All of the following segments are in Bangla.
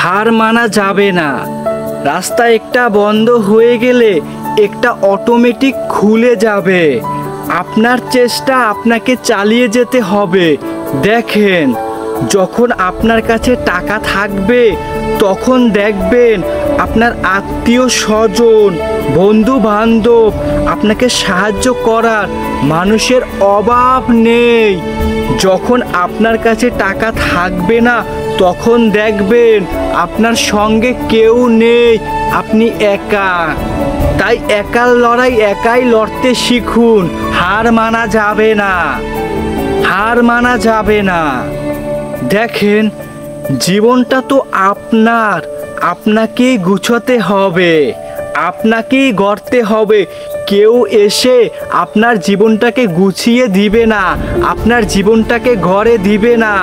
হার মানা যাবে না। রাস্তা একটা বন্ধ হয়ে গেলে একটা অটোমেটিক খুলে যাবে। আপনার চেষ্টা আপনাকে চালিয়ে যেতে হবে। দেখেন, যখন আপনার কাছে টাকা থাকবে তখন দেখবেন আপনার আত্মীয় স্বজন, বন্ধু বান্ধব, আপনাকে সাহায্য করার মানুষের অভাব নেই। যখন আপনার কাছে টাকা থাকবে না তখন দেখবেন আপনার সঙ্গে কেউ নেই, আপনি একা। তাই একার লড়াই একাই লড়তে শিখুন। হার মানা যাবে না, হার মানা যাবে না। দেখেন, জীবনটা তো আপনার, আপনাকেই গুছোতে হবে, আপনাকেই গড়তে হবে। কেউ এসে আপনার জীবনটাকে গুছিয়ে দিবে না, আপনার জীবনটাকে ঘরে দিবে না।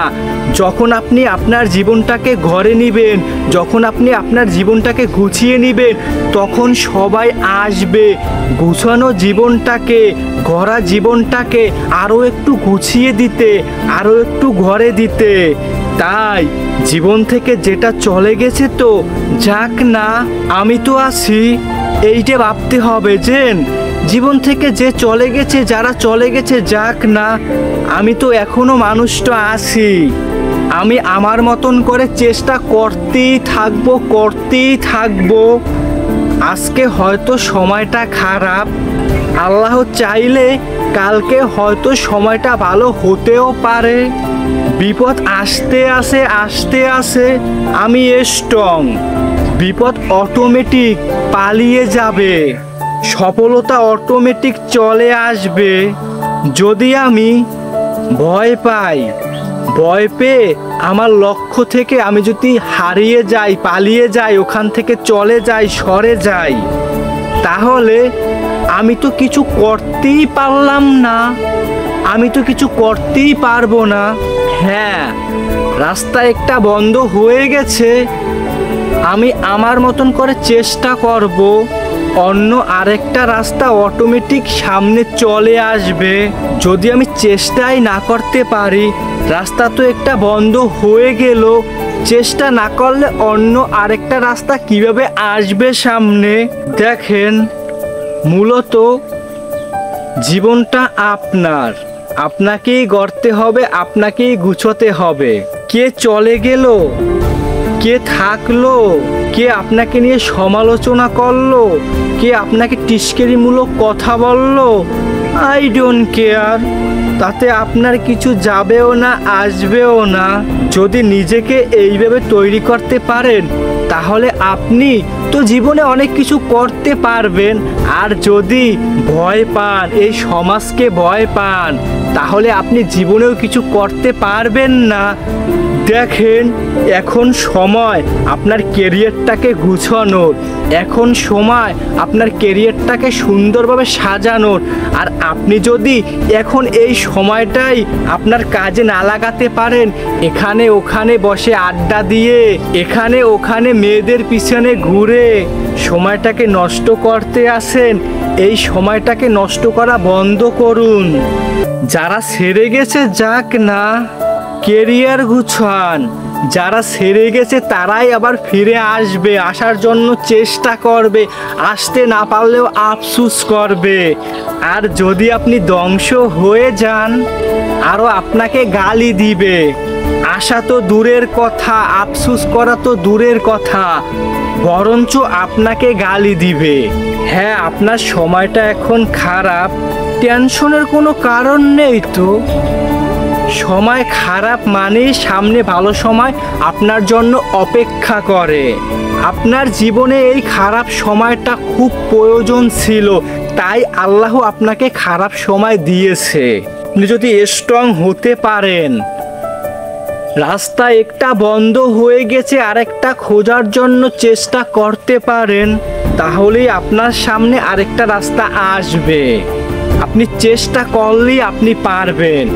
যখন আপনি আপনার জীবনটাকে ঘরে নেবেন, যখন আপনি আপনার জীবনটাকে গুছিয়ে নেবেন, তখন সবাই আসবে গুছানো জীবনটাকে, গড়া জীবনটাকে আরও একটু গুছিয়ে দিতে, আরও একটু ঘরে দিতে। তাই জীবন থেকে যেটা চলে গেছে তো যাক না, আমি তো আছি, এইটা ভাবতে হবে যে জীবন থেকে যে চলে গেছে, যারা চলে গেছে যাক না, আমি তো এখনো মানুষটা আছি। আমি আমার মতন করে চেষ্টা করতেই থাকবো, করতেই থাকবো। আজকে হয়তো সময়টা খারাপ, আল্লাহ চাইলে কালকে হয়তো সময়টা ভালো হতেও পারে। বিপদ আসতে আসে, আসতে আসে, আমি স্ট্রং। বিপদ অটোমেটিক পালিয়ে যাবে, সফলতা অটোমেটিক চলে আসবে। যদি আমি ভয় পাই, ভয় পেয়ে আমার লক্ষ্য থেকে আমি যদি হারিয়ে যাই, পালিয়ে যাই, ওখান থেকে চলে যাই, সরে যাই, তাহলে আমি তো কিছু করতেই পারলাম না, আমি তো কিছু করতেই পারবো না। হ্যাঁ, রাস্তা একটা বন্ধ হয়ে গেছে, আমি আমার মতন করে চেষ্টা করব, অন্য আরেকটা রাস্তা অটোমেটিক সামনে চলে আসবে। যদি আমি চেষ্টাই না করতে পারি, রাস্তা তো একটা বন্ধ হয়ে গেল, চেষ্টা না করলে অন্য আরেকটা রাস্তা কিভাবে আসবে সামনে? দেখেন, মূলত জীবনটা আপনার, আপনাকেই গড়তে হবে, আপনাকেই গুছোতে হবে। কে চলে গেল, কে থাকলো, কে আপনাকে নিয়ে সমালোচনা করলো, কে আপনাকে টিস্কেরিমূলক কথা বললো, আই ডোন্ট কেয়ার। তাতে আপনার কিছু যাবেও না, আসবেও না। যদি নিজেকে এইভাবে তৈরি করতে পারেন, তাহলে আপনি তো জীবনে অনেক কিছু করতে পারবেন। আর যদি ভয় পান, এই সমাজকে ভয় পান, তাহলে আপনি জীবনেও কিছু করতে পারবেন না। দেখেন, এখন সময় আপনার কেরিয়ারটাকে গুছানোর, এখন সময় আপনার কেরিয়ারটাকে সুন্দরভাবে সাজানোর। আর আপনি যদি এখন এই সময়টাই আপনার কাজে না লাগাতে পারেন, এখানে ওখানে বসে আড্ডা দিয়ে, এখানে ওখানে মেয়েদের পিছনে ঘুরে সময়টাকে নষ্ট করতে আসেন, এই সময়টাকে নষ্ট করা বন্ধ করুন। যারা সেরে গেছে যাক না, কেরিয়ার গুছান। যারা সেরে গেছে তারাই আবার ফিরে আসবে, আসার জন্য চেষ্টা করবে, আসতে না পারলেও আফসোস করবে। আর যদি আপনি ধ্বংস হয়ে যান, আরও আপনাকে গালি দিবে। আশা তো দূরের কথা, আফসোস করা তো দূরের কথা, বরঞ্চ আপনাকে গালি দিবে। হ্যাঁ, আপনার সময়টা এখন খারাপ, টেনশনের কোনো কারণ নেই তো। সময় খারাপ মানেই সামনে ভালো সময় আপনার জন্য অপেক্ষা করে। আপনার জীবনে এই খারাপ সময়টা খুব প্রয়োজন ছিল, তাই আল্লাহ আপনাকে খারাপ সময় দিয়েছে। আপনি যদি স্ট্রং হতে পারেন, রাস্তা একটা বন্ধ হয়ে গেছে আরেকটা খোঁজার জন্য চেষ্টা করতে পারেন, তাহলেই আপনার সামনে আরেকটা রাস্তা আসবে। আপনি চেষ্টা করলেই আপনি পারবেন।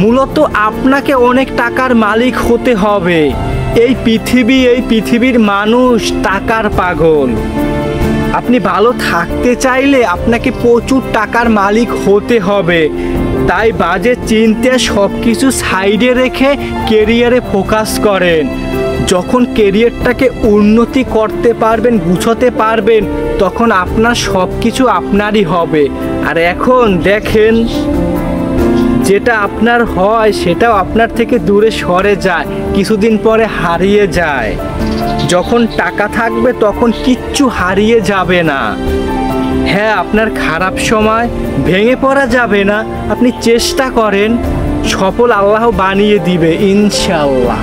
মূলত আপনাকে অনেক টাকার মালিক হতে হবে। এই পৃথিবীর মানুষ টাকার পাগল। আপনি ভালো থাকতে চাইলে আপনাকে প্রচুর টাকার মালিক হতে হবে। তাই বাজে চিন্তা সব কিছু সাইডে রেখে কেরিয়ারে ফোকাস করেন। যখন কেরিয়ারটাকে উন্নতি করতে পারবেন, গুছোতে পারবেন, তখন আপনার সব কিছু আপনারই হবে। আর এখন দেখেন, যেটা আপনার হয় সেটাও আপনার থেকে দূরে সরে যায়, কিছুদিন পরে হারিয়ে যায়। যখন টাকা থাকবে তখন কিচ্ছু হারিয়ে যাবে না। হ্যাঁ, আপনার খারাপ সময়, ভেঙে পড়া যাবে না। আপনি চেষ্টা করেন, সফল আল্লাহ বানিয়ে দিবে ইনশাআল্লাহ।